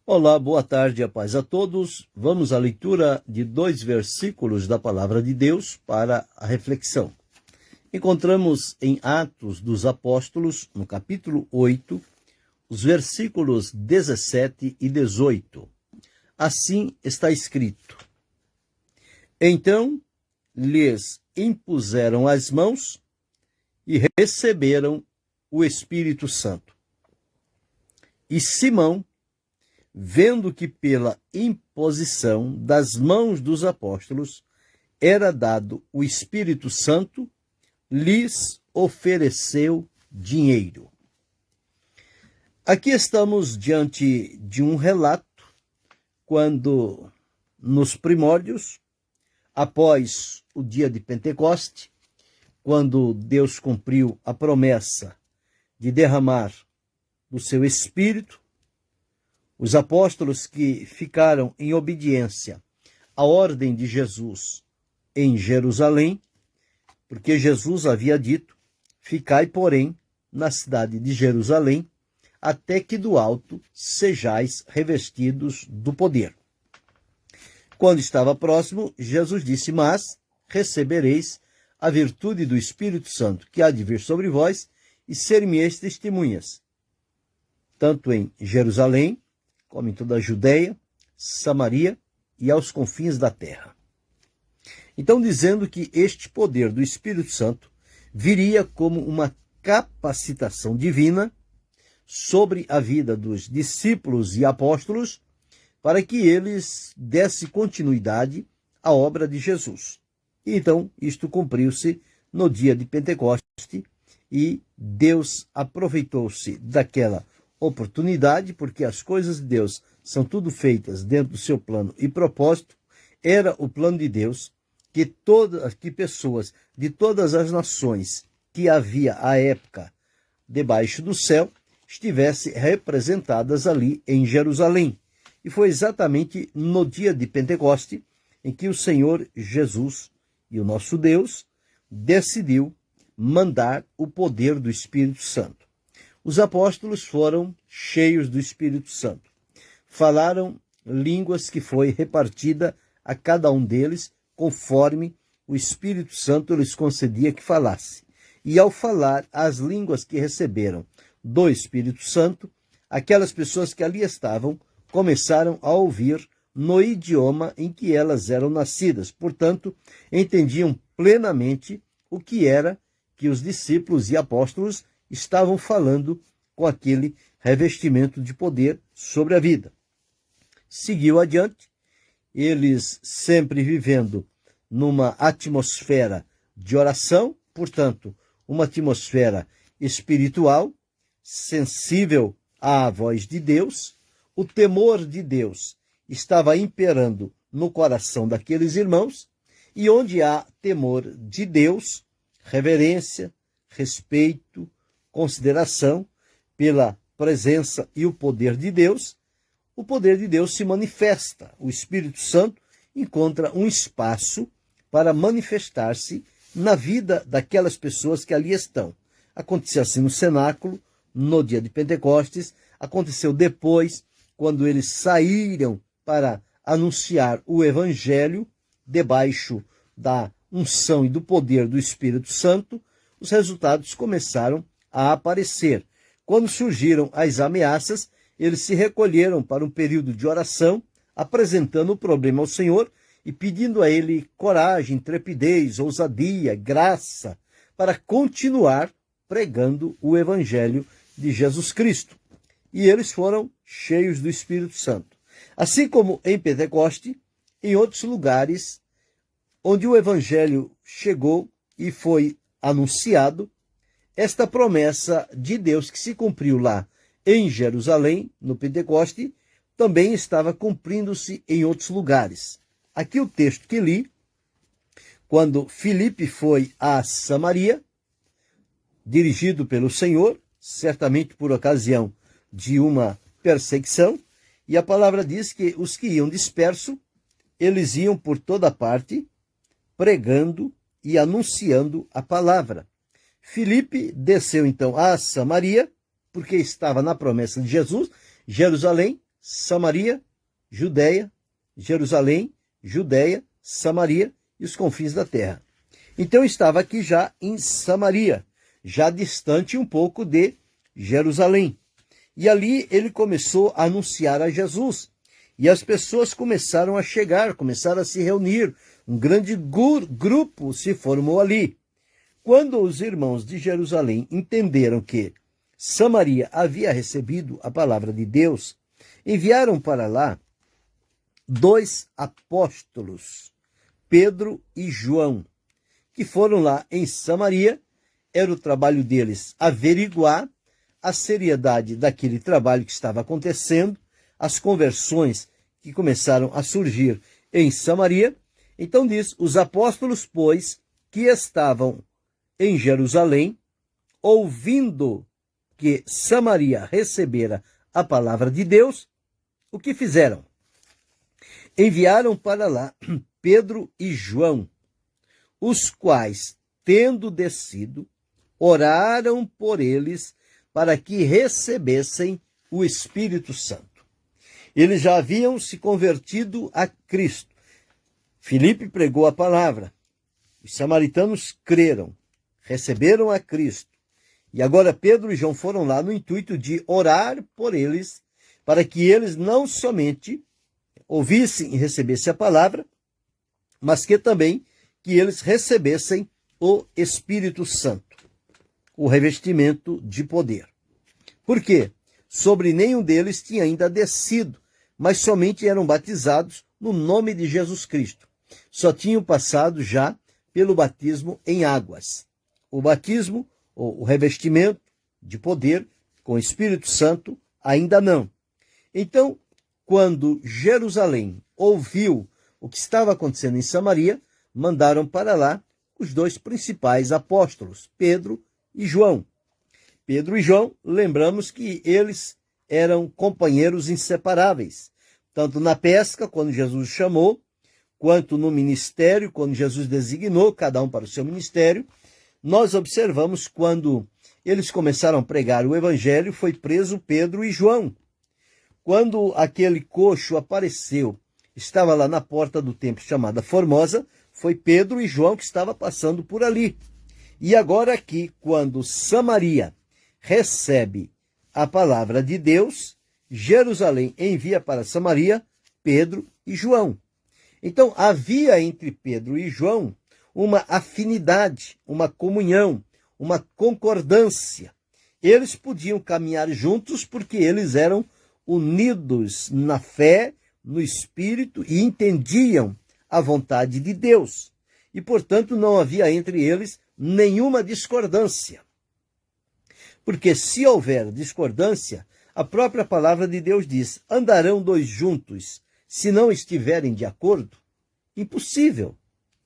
Olá, boa tarde, a paz a todos. Vamos à leitura de 2 versículos da Palavra de Deus para a reflexão. Encontramos em Atos dos Apóstolos, no capítulo 8, os versículos 17 e 18. Assim está escrito: Então lhes impuseram as mãos e receberam o Espírito Santo. E Simão, vendo que pela imposição das mãos dos apóstolos era dado o Espírito Santo, lhes ofereceu dinheiro. Aqui estamos diante de um relato quando, nos primórdios, após o dia de Pentecoste, quando Deus cumpriu a promessa de derramar do seu Espírito, os apóstolos que ficaram em obediência à ordem de Jesus em Jerusalém, porque Jesus havia dito: ficai, porém, na cidade de Jerusalém, até que do alto sejais revestidos do poder. Quando estava próximo, Jesus disse: mas recebereis a virtude do Espírito Santo, que há de vir sobre vós, e ser-me-eis testemunhas, tanto em Jerusalém, como em toda a Judeia, Samaria e aos confins da terra. Então, dizendo que este poder do Espírito Santo viria como uma capacitação divina sobre a vida dos discípulos e apóstolos, para que eles dessem continuidade à obra de Jesus. E então, isto cumpriu-se no dia de Pentecoste, e Deus aproveitou-se daquela oportunidade, porque as coisas de Deus são tudo feitas dentro do seu plano e propósito. Era o plano de Deus que pessoas de todas as nações que havia à época debaixo do céu estivessem representadas ali em Jerusalém. E foi exatamente no dia de Pentecoste em que o Senhor Jesus e o nosso Deus decidiu mandar o poder do Espírito Santo. Os apóstolos foram cheios do Espírito Santo. Falaram línguas que foi repartida a cada um deles, conforme o Espírito Santo lhes concedia que falasse. E ao falar as línguas que receberam do Espírito Santo, aquelas pessoas que ali estavam começaram a ouvir no idioma em que elas eram nascidas. Portanto, entendiam plenamente o que era que os discípulos e apóstolos estavam falando com aquele revestimento de poder sobre a vida. Seguiu adiante, eles sempre vivendo numa atmosfera de oração, portanto, uma atmosfera espiritual, sensível à voz de Deus. O temor de Deus estava imperando no coração daqueles irmãos, e onde há temor de Deus, reverência, respeito, consideração pela presença e o poder de Deus, o poder de Deus se manifesta. O Espírito Santo encontra um espaço para manifestar-se na vida daquelas pessoas que ali estão. Aconteceu assim no cenáculo, no dia de Pentecostes, aconteceu depois, quando eles saíram para anunciar o Evangelho, debaixo da unção e do poder do Espírito Santo. Os resultados começaram a aparecer. Quando surgiram as ameaças, eles se recolheram para um período de oração, apresentando o problema ao Senhor e pedindo a Ele coragem, intrepidez, ousadia, graça, para continuar pregando o Evangelho de Jesus Cristo. E eles foram cheios do Espírito Santo. Assim como em Pentecoste, em outros lugares onde o Evangelho chegou e foi anunciado, esta promessa de Deus que se cumpriu lá em Jerusalém, no Pentecoste, também estava cumprindo-se em outros lugares. Aqui o texto que li, quando Filipe foi a Samaria, dirigido pelo Senhor, certamente por ocasião de uma perseguição, e a palavra diz que os que iam disperso, eles iam por toda parte, pregando e anunciando a palavra. Filipe desceu então a Samaria, porque estava na promessa de Jesus, Jerusalém, Samaria, Judeia, Jerusalém, Judeia, Samaria e os confins da terra. Então estava aqui já em Samaria, já distante um pouco de Jerusalém. E ali ele começou a anunciar a Jesus. E as pessoas começaram a chegar, começaram a se reunir. Um grande grupo se formou ali. Quando os irmãos de Jerusalém entenderam que Samaria havia recebido a palavra de Deus, enviaram para lá 2 apóstolos, Pedro e João, que foram lá em Samaria. Era o trabalho deles averiguar a seriedade daquele trabalho que estava acontecendo, as conversões que começaram a surgir em Samaria. Então diz, os apóstolos, pois, que estavam em Jerusalém, ouvindo que Samaria recebera a palavra de Deus, o que fizeram? Enviaram para lá Pedro e João, os quais, tendo descido, oraram por eles para que recebessem o Espírito Santo. Eles já haviam se convertido a Cristo. Filipe pregou a palavra. Os samaritanos creram, receberam a Cristo. E agora Pedro e João foram lá no intuito de orar por eles, para que eles não somente ouvissem e recebessem a palavra, mas que também que eles recebessem o Espírito Santo, o revestimento de poder. Por quê? Sobre nenhum deles tinha ainda descido, mas somente eram batizados no nome de Jesus Cristo. Só tinham passado já pelo batismo em águas. O batismo, o revestimento de poder com o Espírito Santo, ainda não. Então, quando Jerusalém ouviu o que estava acontecendo em Samaria, mandaram para lá os 2 principais apóstolos, Pedro e João. Pedro e João, lembramos que eles eram companheiros inseparáveis, tanto na pesca, quando Jesus chamou, quanto no ministério, quando Jesus designou cada um para o seu ministério. Nós observamos quando eles começaram a pregar o evangelho, foi preso Pedro e João. Quando aquele coxo apareceu, estava lá na porta do templo chamada Formosa, foi Pedro e João que estava passando por ali. E agora aqui, quando Samaria recebe a palavra de Deus, Jerusalém envia para Samaria Pedro e João. Então havia entre Pedro e João uma afinidade, uma comunhão, uma concordância. Eles podiam caminhar juntos porque eles eram unidos na fé, no Espírito e entendiam a vontade de Deus. E, portanto, não havia entre eles nenhuma discordância. Porque se houver discordância, a própria palavra de Deus diz, andarão 2 juntos se não estiverem de acordo? Impossível,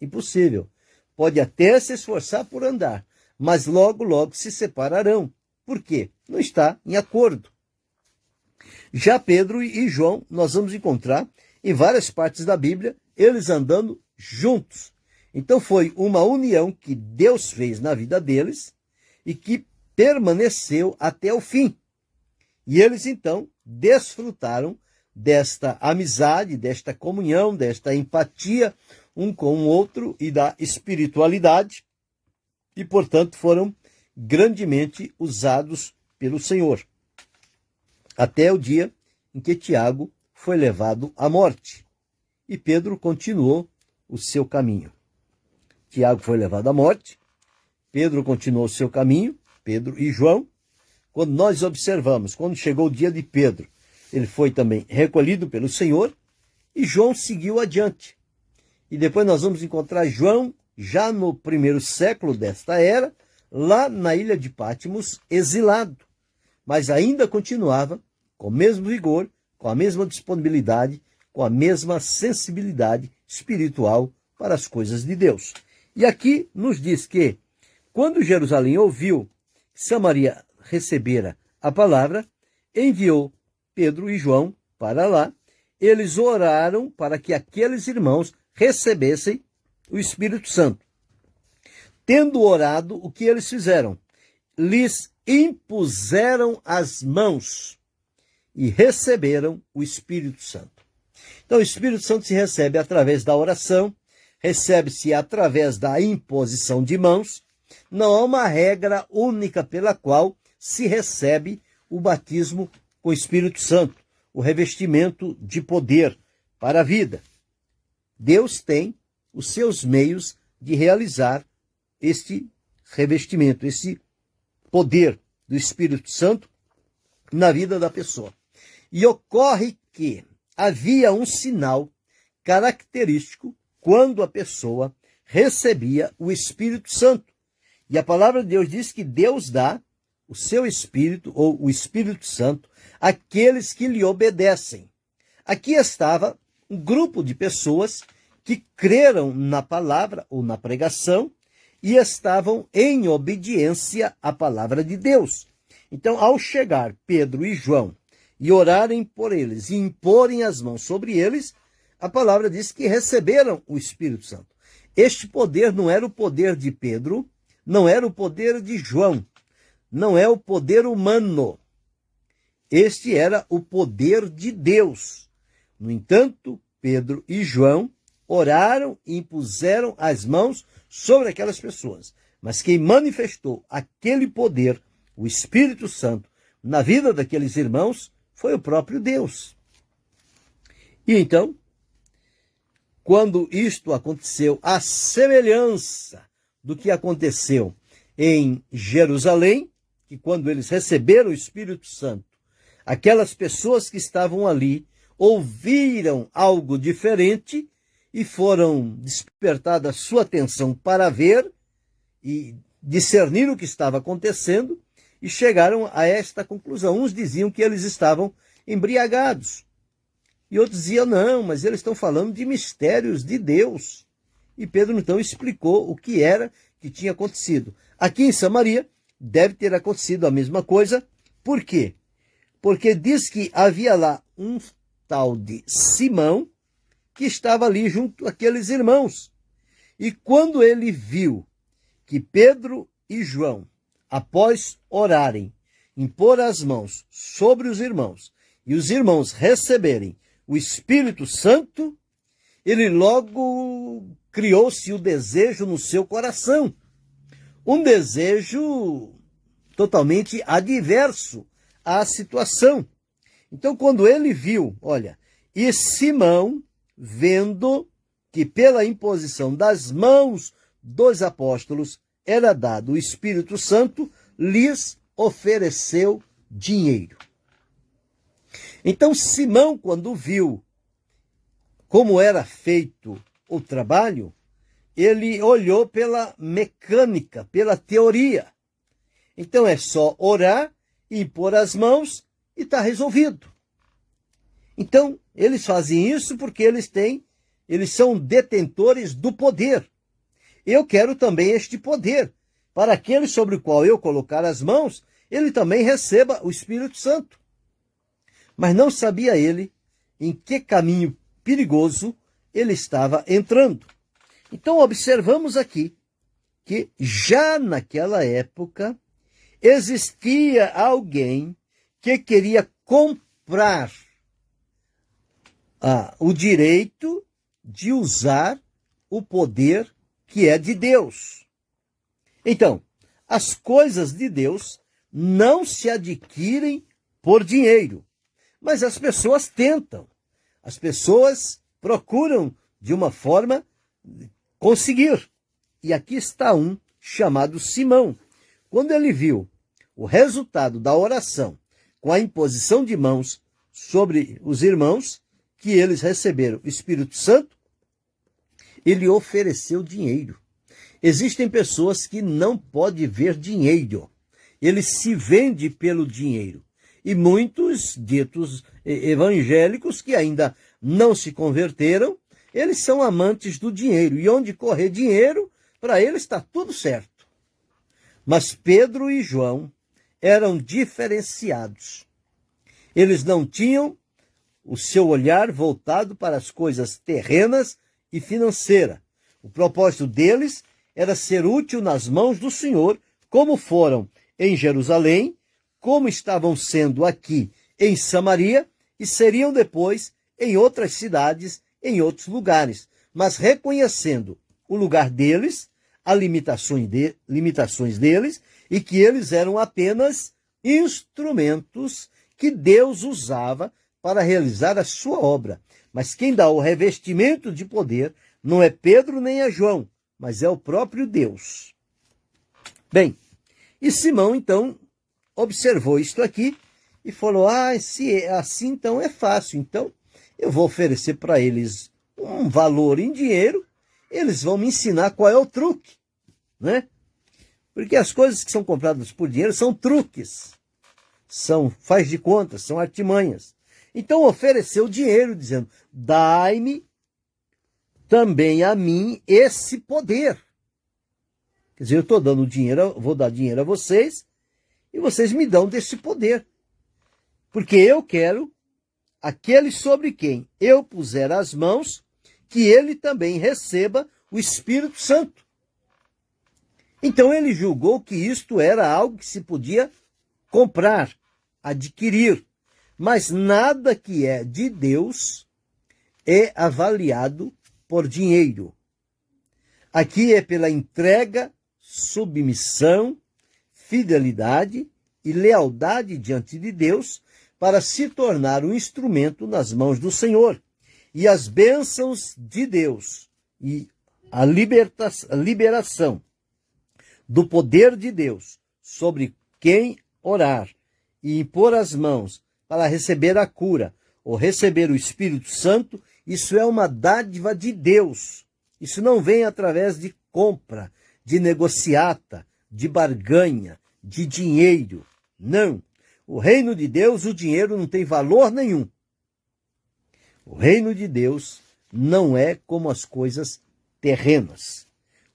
impossível. Pode até se esforçar por andar, mas logo, logo se separarão. Por quê? Não está em acordo. Já Pedro e João, nós vamos encontrar em várias partes da Bíblia, eles andando juntos. Então foi uma união que Deus fez na vida deles e que permaneceu até o fim. E eles então desfrutaram desta amizade, desta comunhão, desta empatia um com o outro e da espiritualidade e, portanto, foram grandemente usados pelo Senhor. Até o dia em que Tiago foi levado à morte e Pedro continuou o seu caminho. Tiago foi levado à morte, Pedro continuou o seu caminho, Pedro e João. Quando nós observamos, quando chegou o dia de Pedro, ele foi também recolhido pelo Senhor e João seguiu adiante. E depois nós vamos encontrar João, já no 1º século desta era, lá na ilha de Patmos, exilado. Mas ainda continuava com o mesmo vigor, com a mesma disponibilidade, com a mesma sensibilidade espiritual para as coisas de Deus. E aqui nos diz que, quando Jerusalém ouviu que Samaria recebera a palavra, enviou Pedro e João para lá. Eles oraram para que aqueles irmãos recebessem o Espírito Santo. Tendo orado, o que eles fizeram? Lhes impuseram as mãos e receberam o Espírito Santo. Então, o Espírito Santo se recebe através da oração, recebe-se através da imposição de mãos. Não há uma regra única pela qual se recebe o batismo com o Espírito Santo, o revestimento de poder para a vida. Deus tem os seus meios de realizar este revestimento, esse poder do Espírito Santo na vida da pessoa. E ocorre que havia um sinal característico quando a pessoa recebia o Espírito Santo. E a palavra de Deus diz que Deus dá o seu Espírito, ou o Espírito Santo, àqueles que lhe obedecem. Aqui estava um grupo de pessoas que creram na palavra ou na pregação e estavam em obediência à palavra de Deus. Então, ao chegar Pedro e João e orarem por eles e imporem as mãos sobre eles, a palavra diz que receberam o Espírito Santo. Este poder não era o poder de Pedro, não era o poder de João, não é o poder humano. Este era o poder de Deus. No entanto, Pedro e João oraram e impuseram as mãos sobre aquelas pessoas. Mas quem manifestou aquele poder, o Espírito Santo, na vida daqueles irmãos, foi o próprio Deus. E então, quando isto aconteceu, a semelhança do que aconteceu em Jerusalém, que quando eles receberam o Espírito Santo, aquelas pessoas que estavam ali ouviram algo diferente e foram despertada sua atenção para ver e discernir o que estava acontecendo e chegaram a esta conclusão. Uns diziam que eles estavam embriagados e outros diziam, não, mas eles estão falando de mistérios de Deus. E Pedro então explicou o que era que tinha acontecido. Aqui em Samaria deve ter acontecido a mesma coisa. Por quê? Porque diz que havia lá um tal de Simão que estava ali junto àqueles irmãos. E quando ele viu que Pedro e João, após orarem, impor as mãos sobre os irmãos e os irmãos receberem o Espírito Santo, ele logo criou-se o desejo no seu coração. Um desejo totalmente adverso à situação. Então, quando ele viu, olha, e Simão, vendo que pela imposição das mãos dos apóstolos era dado o Espírito Santo, lhes ofereceu dinheiro. Então, Simão, quando viu como era feito o trabalho, ele olhou pela mecânica, pela teoria. Então, é só orar, impor as mãos e está resolvido. Então, eles fazem isso porque eles são detentores do poder. Eu quero também este poder. Para aquele sobre o qual eu colocar as mãos, ele também receba o Espírito Santo. Mas não sabia ele em que caminho perigoso ele estava entrando. Então, observamos aqui que já naquela época existia alguém que queria comprar o direito de usar o poder que é de Deus. Então, as coisas de Deus não se adquirem por dinheiro, mas as pessoas tentam, as pessoas procuram de uma forma conseguir. E aqui está um chamado Simão. Quando ele viu o resultado da oração com a imposição de mãos sobre os irmãos, que eles receberam o Espírito Santo, ele ofereceu dinheiro. Existem pessoas que não podem ver dinheiro. Ele se vende pelo dinheiro. E muitos ditos evangélicos que ainda não se converteram, eles são amantes do dinheiro. E onde correr dinheiro, para eles está tudo certo. Mas Pedro e João eram diferenciados. Eles não tinham o seu olhar voltado para as coisas terrenas e financeiras. O propósito deles era ser útil nas mãos do Senhor, como foram em Jerusalém, como estavam sendo aqui em Samaria e seriam depois em outras cidades, em outros lugares, mas reconhecendo o lugar deles, as limitações deles, e que eles eram apenas instrumentos que Deus usava para realizar a sua obra. Mas quem dá o revestimento de poder não é Pedro nem é João, mas é o próprio Deus. Bem, e Simão, então, observou isto aqui e falou, se é assim, então é fácil. Então, eu vou oferecer para eles um valor em dinheiro, eles vão me ensinar qual é o truque, né? Porque as coisas que são compradas por dinheiro são truques, são faz de contas, são artimanhas. Então ofereceu dinheiro, dizendo, dai-me também a mim esse poder. Quer dizer, eu estou dando dinheiro, vou dar dinheiro a vocês, e vocês me dão desse poder. Porque eu quero aquele sobre quem eu puser as mãos, que ele também receba o Espírito Santo. Então ele julgou que isto era algo que se podia comprar, adquirir. Mas nada que é de Deus é avaliado por dinheiro. Aqui é pela entrega, submissão, fidelidade e lealdade diante de Deus para se tornar um instrumento nas mãos do Senhor. E as bênçãos de Deus e a liberação do poder de Deus sobre quem orar e impor as mãos para receber a cura ou receber o Espírito Santo, isso é uma dádiva de Deus. Isso não vem através de compra, de negociata, de barganha, de dinheiro. Não. O reino de Deus, o dinheiro não tem valor nenhum. O reino de Deus não é como as coisas terrenas.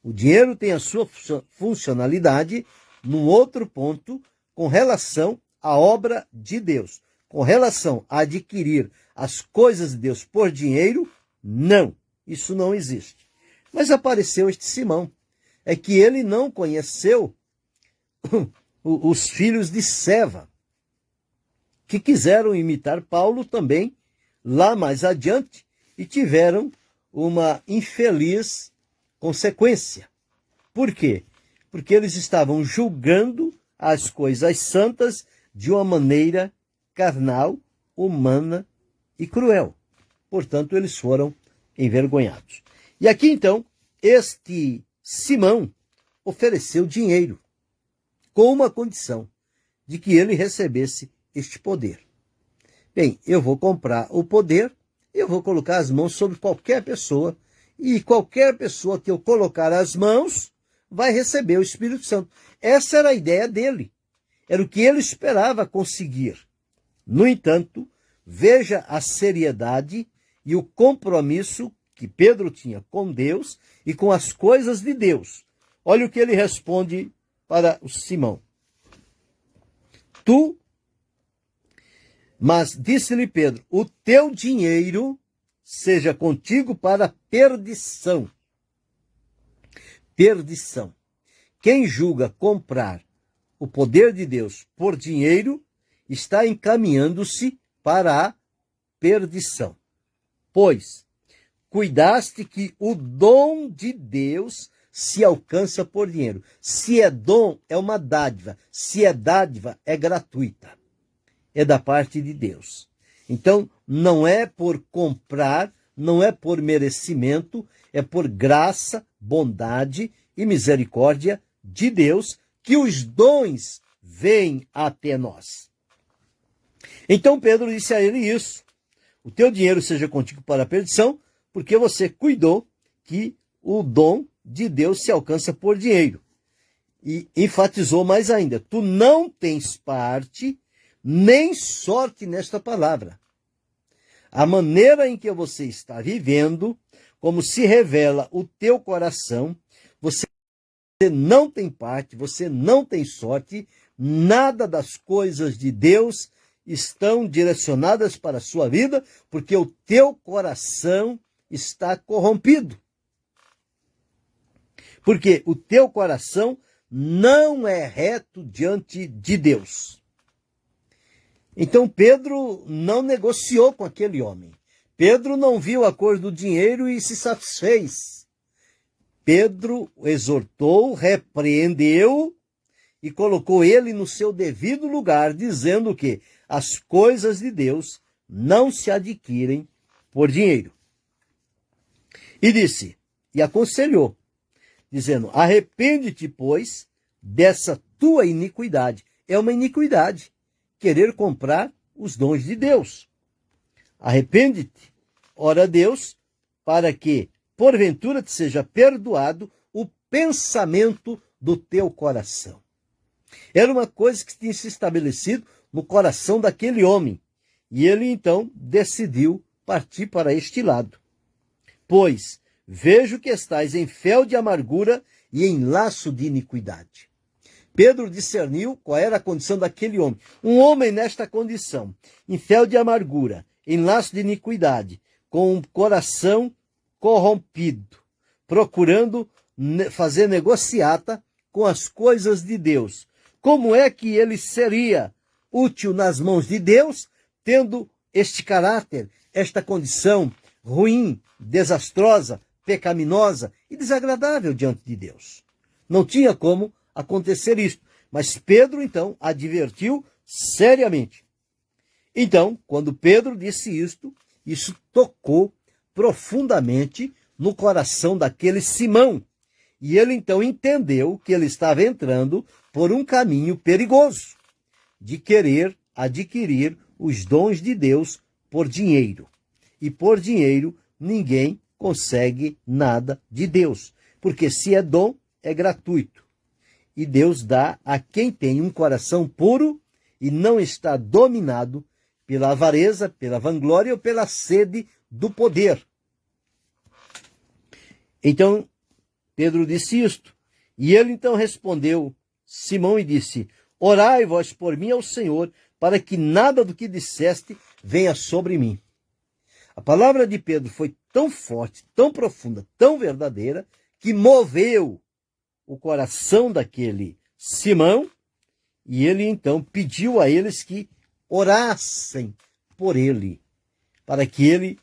O dinheiro tem a sua funcionalidade num outro ponto com relação à obra de Deus. Com relação a adquirir as coisas de Deus por dinheiro, não. Isso não existe. Mas apareceu este Simão. É que ele não conheceu os filhos de Seva, que quiseram imitar Paulo também, lá mais adiante, e tiveram uma infeliz consequência. Por quê? Porque eles estavam julgando as coisas santas de uma maneira carnal, humana e cruel. Portanto, eles foram envergonhados. E aqui, então, este Simão ofereceu dinheiro com uma condição de que ele recebesse este poder. Bem, eu vou comprar o poder, eu vou colocar as mãos sobre qualquer pessoa, e qualquer pessoa que eu colocar as mãos vai receber o Espírito Santo. Essa era a ideia dele. Era o que ele esperava conseguir. No entanto, veja a seriedade e o compromisso que Pedro tinha com Deus e com as coisas de Deus. Olha o que ele responde para o Simão. Mas disse-lhe Pedro, o teu dinheiro seja contigo para perdição. Perdição. Quem julga comprar o poder de Deus por dinheiro está encaminhando-se para a perdição. Pois cuidaste que o dom de Deus se alcança por dinheiro. Se é dom, é uma dádiva. Se é dádiva, é gratuita. É da parte de Deus. Então, não é por comprar, não é por merecimento, é por graça, bondade e misericórdia de Deus que os dons vêm até nós. Então Pedro disse a ele isso. O teu dinheiro seja contigo para a perdição, porque você cuidou que o dom de Deus se alcança por dinheiro. E enfatizou mais ainda, tu não tens parte nem sorte nesta palavra. A maneira em que você está vivendo, como se revela o teu coração, você não tem parte, você não tem sorte, nada das coisas de Deus estão direcionadas para a sua vida, porque o teu coração está corrompido. Porque o teu coração não é reto diante de Deus. Então Pedro não negociou com aquele homem. Pedro não viu a cor do dinheiro e se satisfez. Pedro o exortou, repreendeu e colocou ele no seu devido lugar, dizendo que as coisas de Deus não se adquirem por dinheiro. E disse, e aconselhou, dizendo, arrepende-te, pois, dessa tua iniquidade. É uma iniquidade querer comprar os dons de Deus. Arrepende-te, ora Deus, para que, porventura, te seja perdoado o pensamento do teu coração. Era uma coisa que tinha se estabelecido no coração daquele homem. E ele, então, decidiu partir para este lado. Pois, vejo que estais em fel de amargura e em laço de iniquidade. Pedro discerniu qual era a condição daquele homem. Um homem nesta condição, em fel de amargura, em laço de iniquidade, com um coração corrompido, procurando fazer negociata com as coisas de Deus. Como é que ele seria útil nas mãos de Deus, tendo este caráter, esta condição ruim, desastrosa, pecaminosa e desagradável diante de Deus? Não tinha como acontecer isto. Mas Pedro, então, advertiu seriamente. Então, quando Pedro disse isto, isso tocou profundamente no coração daquele Simão. E ele, então, entendeu que ele estava entrando por um caminho perigoso de querer adquirir os dons de Deus por dinheiro. E por dinheiro, ninguém consegue nada de Deus. Porque se é dom, é gratuito. E Deus dá a quem tem um coração puro e não está dominado pela avareza, pela vanglória ou pela sede do poder. Então, Pedro disse isto. E ele então respondeu, Simão, e disse, orai vós por mim ao Senhor, para que nada do que disseste venha sobre mim. A palavra de Pedro foi tão forte, tão profunda, tão verdadeira, que moveu o coração daquele Simão, e ele então pediu a eles que orassem por ele, para que ele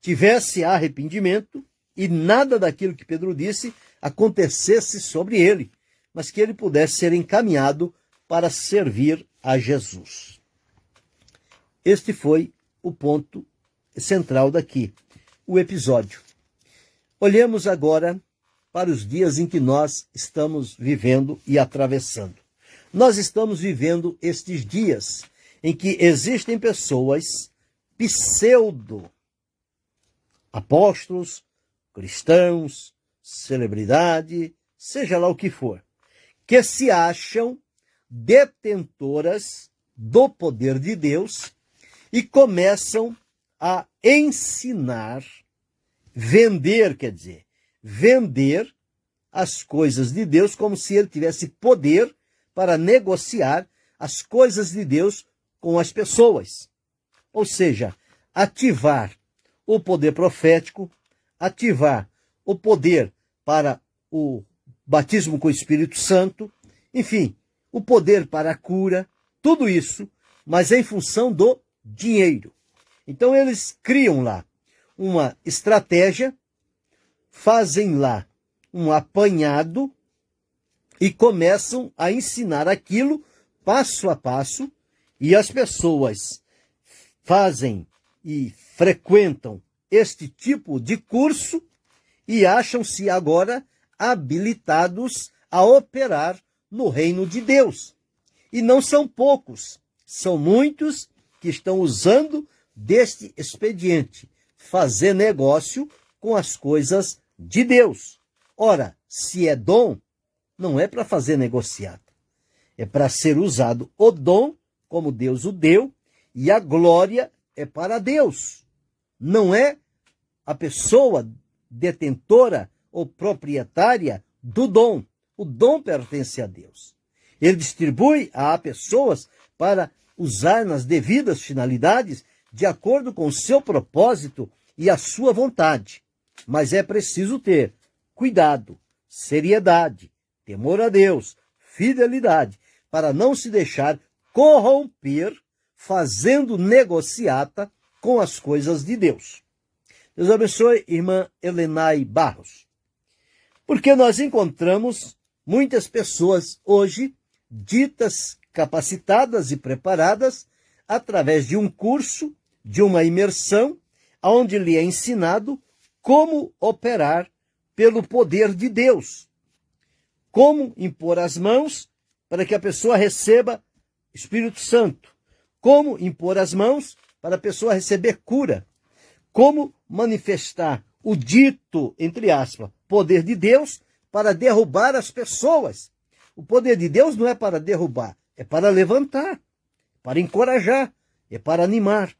tivesse arrependimento e nada daquilo que Pedro disse acontecesse sobre ele, mas que ele pudesse ser encaminhado para servir a Jesus. Este foi o ponto central daqui, o episódio. Olhemos agora para os dias em que nós estamos vivendo e atravessando. Nós estamos vivendo estes dias em que existem pessoas pseudo-apóstolos, cristãos, celebridade, seja lá o que for, que se acham detentoras do poder de Deus e começam a ensinar, vender as coisas de Deus como se ele tivesse poder para negociar as coisas de Deus com as pessoas. Ou seja, ativar o poder profético, ativar o poder para o batismo com o Espírito Santo, enfim, o poder para a cura, tudo isso, mas em função do dinheiro. Então eles criam lá uma estratégia, fazem lá um apanhado e começam a ensinar aquilo passo a passo, e as pessoas fazem e frequentam este tipo de curso e acham-se agora habilitados a operar no reino de Deus. E não são poucos, são muitos que estão usando deste expediente, fazer negócio com as coisas de Deus. Ora, se é dom, não é para fazer negociata. É para ser usado o dom como Deus o deu, e a glória é para Deus. Não é a pessoa detentora ou proprietária do dom. O dom pertence a Deus. Ele distribui a pessoas para usar nas devidas finalidades de acordo com o seu propósito e a sua vontade. Mas é preciso ter cuidado, seriedade, temor a Deus, fidelidade, para não se deixar corromper fazendo negociata com as coisas de Deus. Deus abençoe, irmã Helenay Barros. Porque nós encontramos muitas pessoas hoje ditas capacitadas e preparadas através de um curso, de uma imersão, onde lhe é ensinado como operar pelo poder de Deus, como impor as mãos para que a pessoa receba Espírito Santo, como impor as mãos para a pessoa receber cura, como manifestar o dito, entre aspas, poder de Deus para derrubar as pessoas. O poder de Deus não é para derrubar, é para levantar, para encorajar, é para animar.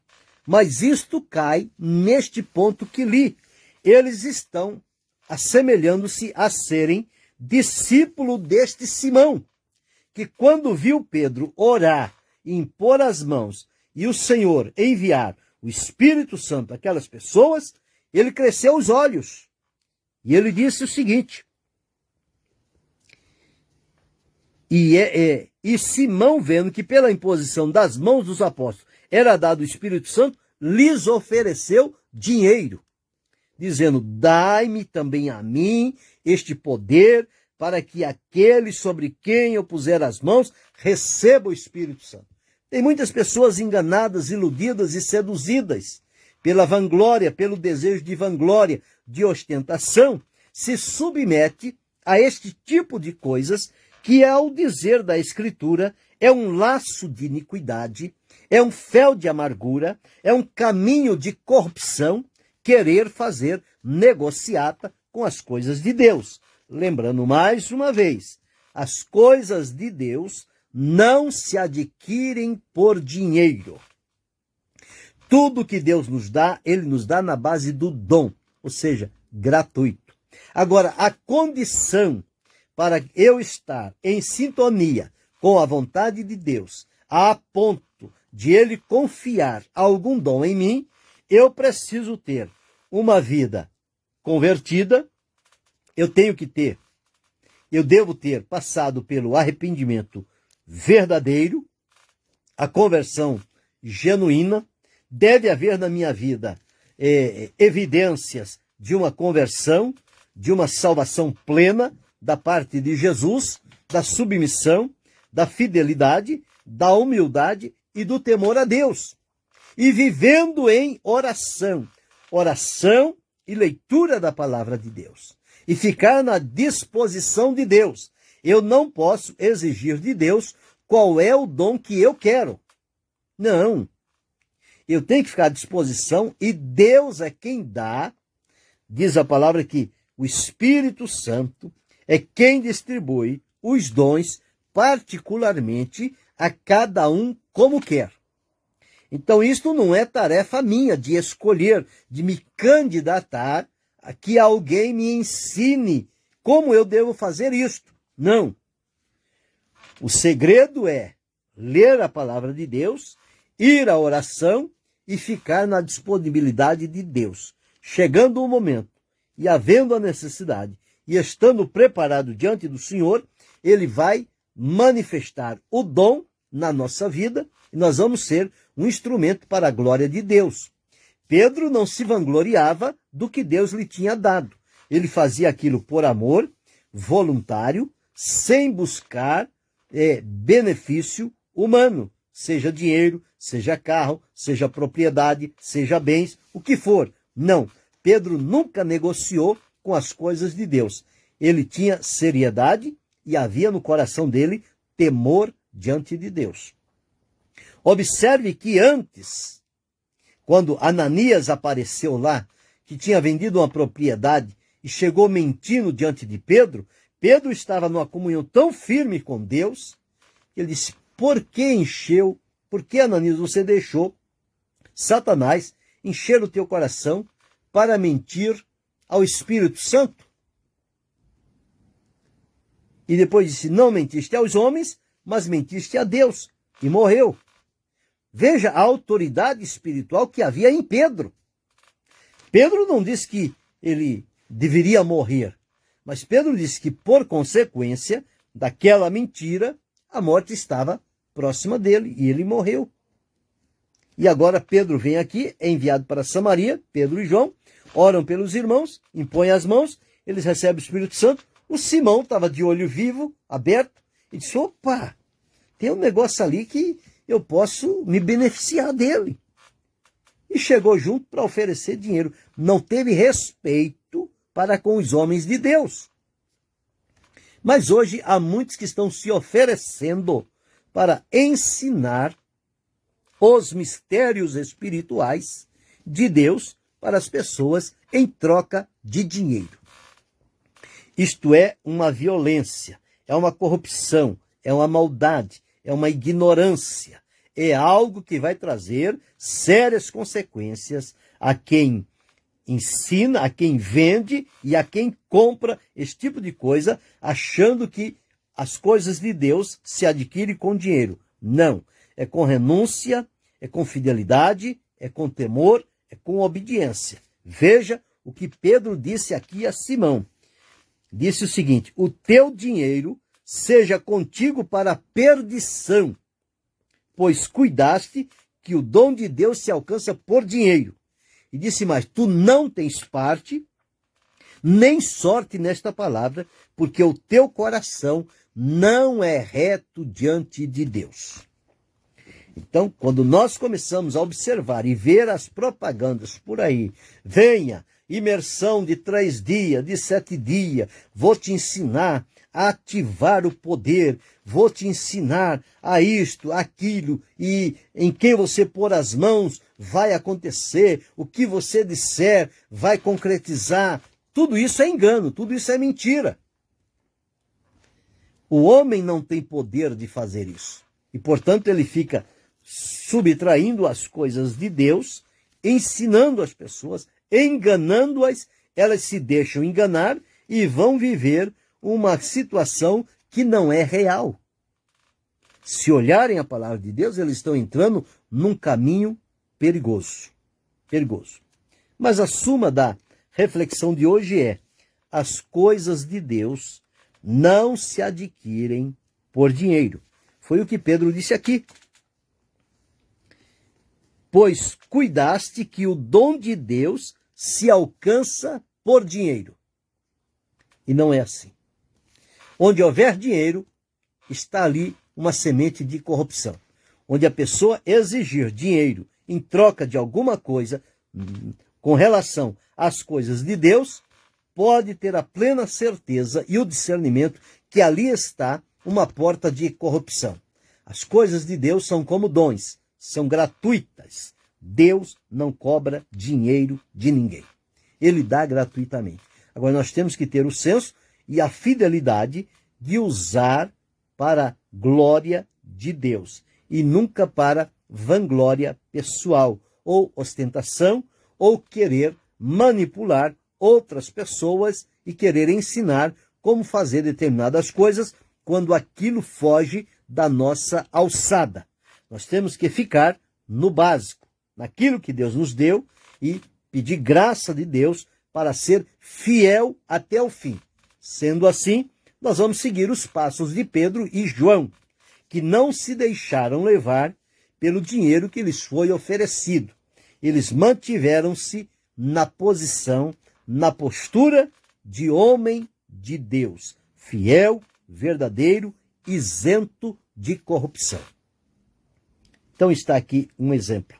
Mas isto cai neste ponto que li. Eles estão assemelhando-se a serem discípulo deste Simão, que quando viu Pedro orar e impor as mãos e o Senhor enviar o Espírito Santo àquelas pessoas, ele cresceu os olhos. E ele disse o seguinte: E Simão, vendo que pela imposição das mãos dos apóstolos era dado o Espírito Santo, lhes ofereceu dinheiro, dizendo: dai-me também a mim este poder, para que aquele sobre quem eu puser as mãos receba o Espírito Santo. Tem muitas pessoas enganadas, iludidas e seduzidas pela vanglória, pelo desejo de vanglória, de ostentação, se submete a este tipo de coisas que, ao dizer da Escritura, é um laço de iniquidade, é um fel de amargura, é um caminho de corrupção, querer fazer negociata com as coisas de Deus. Lembrando mais uma vez, as coisas de Deus não se adquirem por dinheiro. Tudo que Deus nos dá, Ele nos dá na base do dom, ou seja, gratuito. Agora, a condição para eu estar em sintonia com a vontade de Deus, a ponto de Ele confiar algum dom em mim, eu preciso ter uma vida convertida, eu devo ter passado pelo arrependimento verdadeiro, a conversão genuína, deve haver na minha vida evidências de uma conversão, de uma salvação plena da parte de Jesus, da submissão, da fidelidade, da humildade e do temor a Deus. E vivendo em oração e leitura da palavra de Deus. E ficar na disposição de Deus. Eu não posso exigir de Deus qual é o dom que eu quero. Não. Eu tenho que ficar à disposição e Deus é quem dá. Diz a palavra que o Espírito Santo é quem distribui os dons particularmente a cada um como quer. Então, isto não é tarefa minha de escolher, de me candidatar a que alguém me ensine como eu devo fazer isto. Não. O segredo é ler a palavra de Deus, ir à oração e ficar na disponibilidade de Deus. Chegando o momento e havendo a necessidade e estando preparado diante do Senhor, Ele vai manifestar o dom na nossa vida e nós vamos ser um instrumento para a glória de Deus. Pedro não se vangloriava do que Deus lhe tinha dado. Ele fazia aquilo por amor, voluntário, sem buscar benefício humano, seja dinheiro, seja carro, seja propriedade, seja bens, o que for. Não, Pedro nunca negociou com as coisas de Deus. Ele tinha seriedade e havia no coração dele temor diante de Deus. Observe que antes, quando Ananias apareceu lá, que tinha vendido uma propriedade e chegou mentindo diante de Pedro, Pedro estava numa comunhão tão firme com Deus, que ele disse: por que Ananias você deixou Satanás encher o teu coração para mentir ao Espírito Santo? E depois disse: não mentiste aos homens, mas mentiste a Deus. E morreu. Veja a autoridade espiritual que havia em Pedro. Pedro não disse que ele deveria morrer, mas Pedro disse que, por consequência daquela mentira, a morte estava próxima dele e ele morreu. E agora Pedro vem aqui, é enviado para Samaria, Pedro e João, oram pelos irmãos, impõem as mãos, eles recebem o Espírito Santo. O Simão estava de olho vivo, aberto, e disse, opa, tem um negócio ali que eu posso me beneficiar dele. E chegou junto para oferecer dinheiro. Não teve respeito para com os homens de Deus. Mas hoje há muitos que estão se oferecendo para ensinar os mistérios espirituais de Deus para as pessoas em troca de dinheiro. Isto é uma violência, é uma corrupção, é uma maldade, é uma ignorância. É algo que vai trazer sérias consequências a quem ensina, a quem vende e a quem compra esse tipo de coisa, achando que as coisas de Deus se adquirem com dinheiro. Não. É com renúncia, é com fidelidade, é com temor, é com obediência. Veja o que Pedro disse aqui a Simão. Disse o seguinte, o teu dinheiro seja contigo para a perdição, pois cuidaste que o dom de Deus se alcança por dinheiro. E disse mais, tu não tens parte, nem sorte nesta palavra, porque o teu coração não é reto diante de Deus. Então, quando nós começamos a observar e ver as propagandas por aí, venha, imersão de 3 dias, de 7 dias, vou te ensinar a ativar o poder, vou te ensinar a isto, aquilo, e em quem você pôr as mãos vai acontecer, o que você disser vai concretizar. Tudo isso é engano, tudo isso é mentira. O homem não tem poder de fazer isso. E, portanto, ele fica subtraindo as coisas de Deus, ensinando as pessoas, enganando-as, elas se deixam enganar e vão viver uma situação que não é real. Se olharem a palavra de Deus, eles estão entrando num caminho perigoso. Perigoso. Mas a suma da reflexão de hoje é: as coisas de Deus não se adquirem por dinheiro. Foi o que Pedro disse aqui. Pois cuidaste que o dom de Deus se alcança por dinheiro. E não é assim. Onde houver dinheiro, está ali uma semente de corrupção. Onde a pessoa exigir dinheiro em troca de alguma coisa, com relação às coisas de Deus, pode ter a plena certeza e o discernimento que ali está uma porta de corrupção. As coisas de Deus são como dons, são gratuitas. Deus não cobra dinheiro de ninguém. Ele dá gratuitamente. Agora nós temos que ter o senso e a fidelidade de usar para a glória de Deus e nunca para vanglória pessoal ou ostentação ou querer manipular outras pessoas e querer ensinar como fazer determinadas coisas quando aquilo foge da nossa alçada. Nós temos que ficar no básico, naquilo que Deus nos deu e pedir graça de Deus para ser fiel até o fim. Sendo assim, nós vamos seguir os passos de Pedro e João, que não se deixaram levar pelo dinheiro que lhes foi oferecido. Eles mantiveram-se na posição, na postura de homem de Deus, fiel, verdadeiro, isento de corrupção. Então está aqui um exemplo.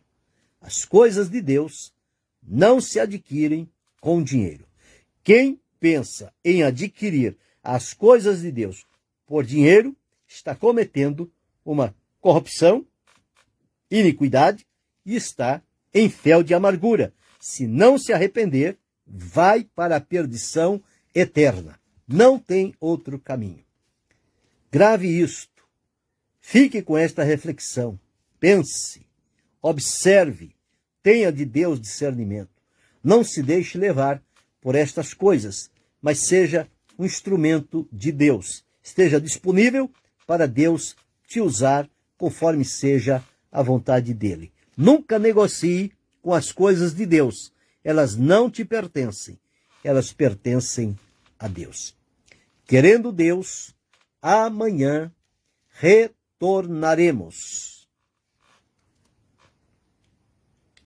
As coisas de Deus não se adquirem com dinheiro. Quem pensa em adquirir as coisas de Deus por dinheiro está cometendo uma corrupção, iniquidade e está em fel de amargura. Se não se arrepender, vai para a perdição eterna. Não tem outro caminho. Grave isto. Fique com esta reflexão. Pense, observe, tenha de Deus discernimento. Não se deixe levar por estas coisas, mas seja um instrumento de Deus. Esteja disponível para Deus te usar conforme seja a vontade dele. Nunca negocie com as coisas de Deus. Elas não te pertencem. Elas pertencem a Deus. Querendo Deus, amanhã retornaremos.